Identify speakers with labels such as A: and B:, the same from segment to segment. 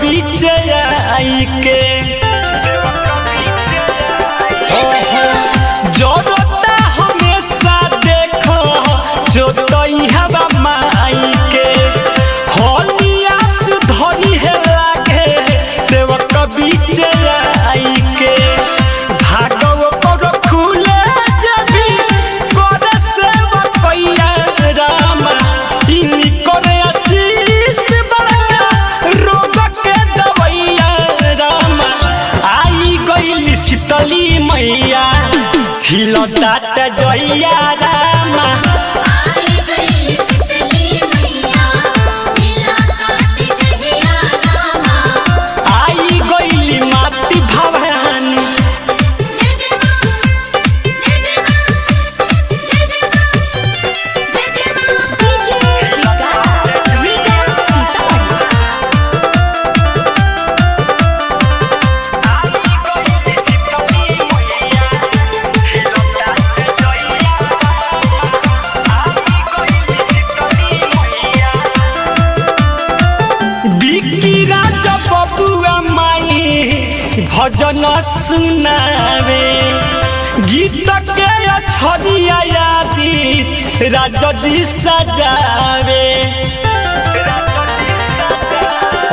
A: बीच आई के जोरता हमेशा देखो जो तैहबा माई के होलियास धरी है लागे सेवक बीच आई के भागव पर खुले जबी करे सेवक पैया रामा इनी करे आशीष बड़का रोग के दवैया रामा आई गइली शीतली मैया हिलो दाट जइया रामा
B: आई गइली शीतली मैया हिलो दाट जइया रामा
A: आई गइली माटी भवानी
B: जय जय मां डीजे विकास रीगा सीतामढ़ी
A: बिकी राजा बबुआ माई भजन सुनावे गीत के छड़िया यादी राजा जी सजावे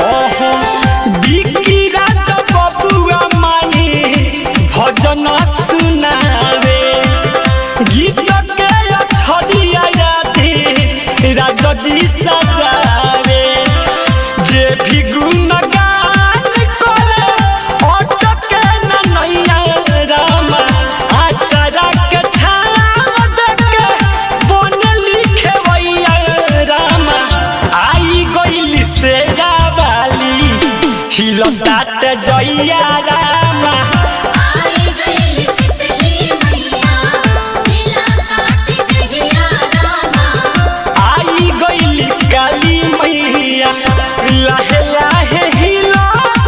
A: ओहो बिकी राजा बबुआ माई भजन सुनावे गीत के छड़िया यादी राजा जी सजावे जे भी गुणगान करे अटके न नैया रामा आचारा के छाव देके बन लिखे वैया रामा आई गइली से गावाली हिलो दाट जइया रामा
B: आई गइली शीतली मैया हिलो दाट जइया रामा
A: आई गइली काली मैया लाहे लाहे हिलो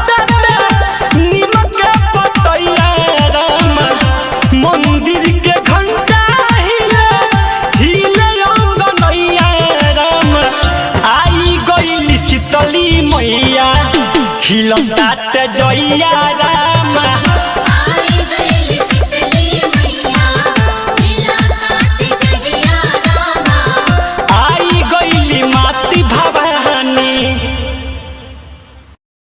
A: दाट निमक पतैया रामा मंदिर के घंटा हिले हिले अंगनैया रामा आई गइली शीतली मैया हिलो दाट जइया रामा।